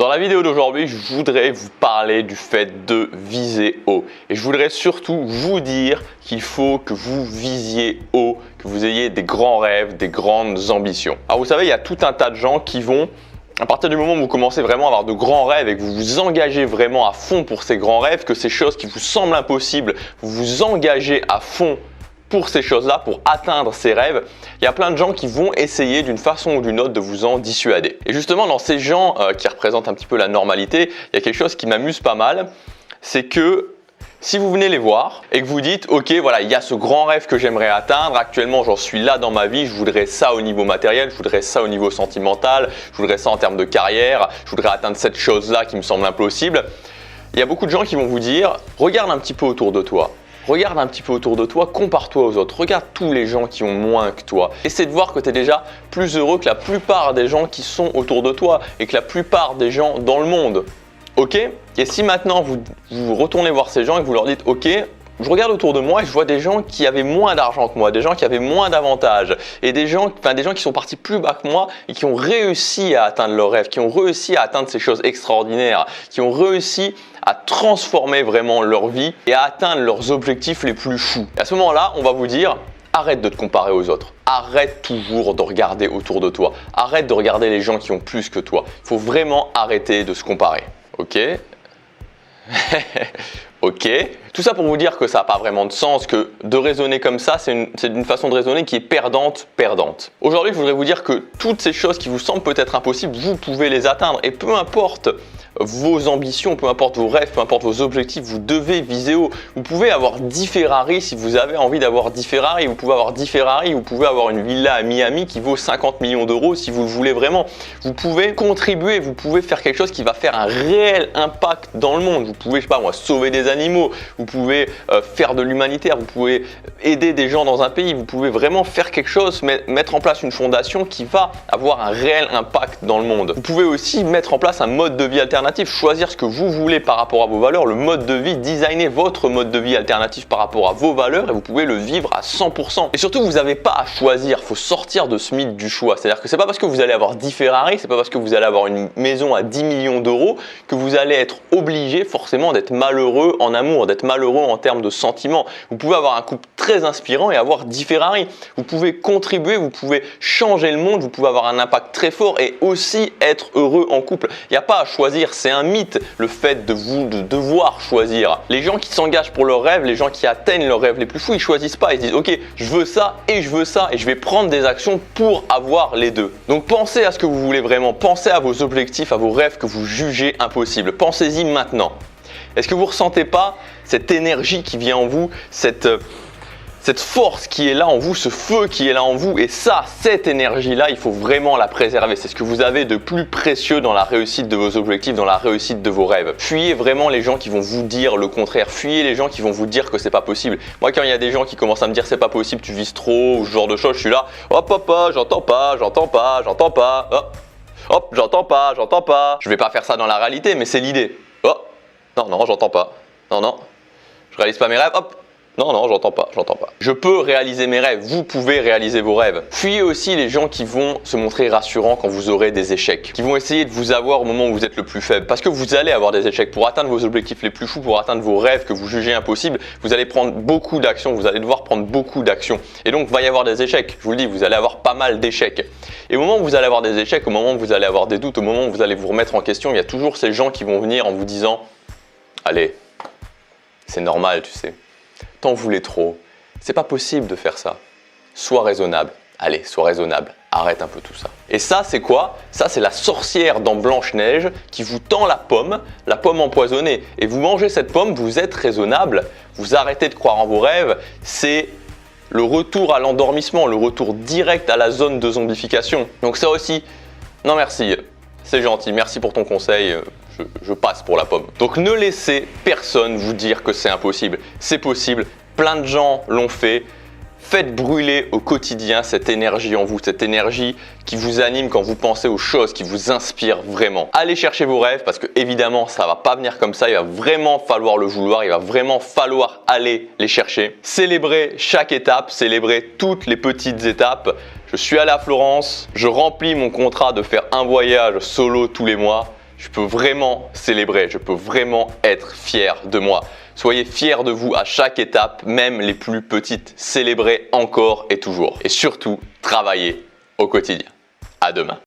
Dans la vidéo d'aujourd'hui, je voudrais vous parler du fait de viser haut. Et je voudrais surtout vous dire qu'il faut que vous visiez haut, que vous ayez des grands rêves, des grandes ambitions. Alors vous savez, il y a tout un tas de gens qui vont, à partir du moment où vous commencez vraiment à avoir de grands rêves et que vous vous engagez vraiment à fond pour ces grands rêves, que ces choses qui vous semblent impossibles, vous vous engagez à fond pour ces choses-là, pour atteindre ces rêves, il y a plein de gens qui vont essayer d'une façon ou d'une autre de vous en dissuader. Et justement, dans ces gens qui représentent un petit peu la normalité, il y a quelque chose qui m'amuse pas mal, c'est que si vous venez les voir et que vous dites « Ok, voilà, il y a ce grand rêve que j'aimerais atteindre, actuellement j'en suis là dans ma vie, je voudrais ça au niveau matériel, je voudrais ça au niveau sentimental, je voudrais ça en termes de carrière, je voudrais atteindre cette chose-là qui me semble impossible », il y a beaucoup de gens qui vont vous dire « Regarde un petit peu autour de toi ». Regarde un petit peu autour de toi, compare-toi aux autres, regarde tous les gens qui ont moins que toi. Essaie de voir que tu es déjà plus heureux que la plupart des gens qui sont autour de toi et que la plupart des gens dans le monde. Ok? Et si maintenant vous retournez voir ces gens et que vous leur dites ok, je regarde autour de moi et je vois des gens qui avaient moins d'argent que moi, des gens qui avaient moins d'avantages et des gens qui sont partis plus bas que moi et qui ont réussi à atteindre leurs rêves, qui ont réussi à atteindre ces choses extraordinaires, qui ont réussi à transformer vraiment leur vie et à atteindre leurs objectifs les plus fous. Et à ce moment-là, on va vous dire arrête de te comparer aux autres. Arrête toujours de regarder autour de toi. Arrête de regarder les gens qui ont plus que toi. Il faut vraiment arrêter de se comparer. Ok? Ok. Tout ça pour vous dire que ça n'a pas vraiment de sens, que de raisonner comme ça, c'est une façon de raisonner qui est perdante. Aujourd'hui, je voudrais vous dire que toutes ces choses qui vous semblent peut-être impossibles, vous pouvez les atteindre. Et peu importe vos ambitions, peu importe vos rêves, peu importe vos objectifs, vous devez viser haut. Vous pouvez avoir 10 Ferrari si vous avez envie d'avoir 10 Ferrari. Vous pouvez avoir 10 Ferrari, vous pouvez avoir une villa à Miami qui vaut 50 millions d'euros si vous le voulez vraiment. Vous pouvez contribuer, vous pouvez faire quelque chose qui va faire un réel impact dans le monde. Vous pouvez, je sais pas moi, sauver des animaux, vous pouvez faire de l'humanitaire, vous pouvez aider des gens dans un pays, vous pouvez vraiment faire quelque chose, mettre en place une fondation qui va avoir un réel impact dans le monde. Vous pouvez aussi mettre en place un mode de vie alternatif, choisir ce que vous voulez par rapport à vos valeurs, le mode de vie, designer votre mode de vie alternatif par rapport à vos valeurs et vous pouvez le vivre à 100%. Et surtout, vous n'avez pas à choisir, il faut sortir de ce mythe du choix. C'est-à-dire que c'est pas parce que vous allez avoir 10 Ferrari, c'est pas parce que vous allez avoir une maison à 10 millions d'euros que vous allez être obligé forcément d'être malheureux en amour, d'être malheureux en termes de sentiments. Vous pouvez avoir un couple très inspirant et avoir 10 Ferrari. Vous pouvez contribuer, vous pouvez changer le monde, vous pouvez avoir un impact très fort et aussi être heureux en couple. Il n'y a pas à choisir, c'est un mythe le fait de devoir choisir. Les gens qui s'engagent pour leurs rêves, les gens qui atteignent leurs rêves les plus fous, ils choisissent pas, ils disent ok, je veux ça et je veux ça et je vais prendre des actions pour avoir les deux. Donc pensez à ce que vous voulez vraiment, pensez à vos objectifs, à vos rêves que vous jugez impossibles. Pensez-y maintenant. Est-ce que vous ne ressentez pas cette énergie qui vient en vous, cette force qui est là en vous, ce feu qui est là en vous? Et ça, cette énergie-là, il faut vraiment la préserver. C'est ce que vous avez de plus précieux dans la réussite de vos objectifs, dans la réussite de vos rêves. Fuyez vraiment les gens qui vont vous dire le contraire. Fuyez les gens qui vont vous dire que c'est pas possible. Moi, quand il y a des gens qui commencent à me dire c'est pas possible, tu vises trop, ou ce genre de choses, je suis là, hop, j'entends pas. Hop, j'entends pas. Je vais pas faire ça dans la réalité, mais c'est l'idée. Oh, non, j'entends pas. Non, je réalise pas mes rêves. Hop, non, j'entends pas. Je peux réaliser mes rêves, vous pouvez réaliser vos rêves. Fuyez aussi les gens qui vont se montrer rassurants quand vous aurez des échecs, qui vont essayer de vous avoir au moment où vous êtes le plus faible. Parce que vous allez avoir des échecs. Pour atteindre vos objectifs les plus fous, pour atteindre vos rêves que vous jugez impossibles, vous allez prendre beaucoup d'actions, vous allez devoir prendre beaucoup d'actions. Et donc, il va y avoir des échecs. Je vous le dis, vous allez avoir pas mal d'échecs. Et au moment où vous allez avoir des échecs, au moment où vous allez avoir des doutes, au moment où vous allez vous remettre en question, il y a toujours ces gens qui vont venir en vous disant « Allez, c'est normal, tu sais. T'en voulais trop. C'est pas possible de faire ça. Sois raisonnable. Allez, sois raisonnable. Arrête un peu tout ça. » Et ça, c'est quoi? Ça, c'est la sorcière dans Blanche-Neige qui vous tend la pomme empoisonnée. Et vous mangez cette pomme, vous êtes raisonnable, vous arrêtez de croire en vos rêves. C'est le retour à l'endormissement, le retour direct à la zone de zombification. Donc ça aussi, non merci, c'est gentil, merci pour ton conseil. Je passe pour la pomme. Donc ne laissez personne vous dire que c'est impossible. C'est possible, plein de gens l'ont fait. Faites brûler au quotidien cette énergie en vous, cette énergie qui vous anime quand vous pensez aux choses qui vous inspirent vraiment. Allez chercher vos rêves parce que évidemment ça va pas venir comme ça, il va vraiment falloir le vouloir, il va vraiment falloir aller les chercher. Célébrez chaque étape, célébrez toutes les petites étapes. Je suis allé à Florence, je remplis mon contrat de faire un voyage solo tous les mois. je peux vraiment célébrer, je peux vraiment être fier de moi. Soyez fiers de vous à chaque étape, même les plus petites. Célébrez encore et toujours. Et surtout, travaillez au quotidien. À demain.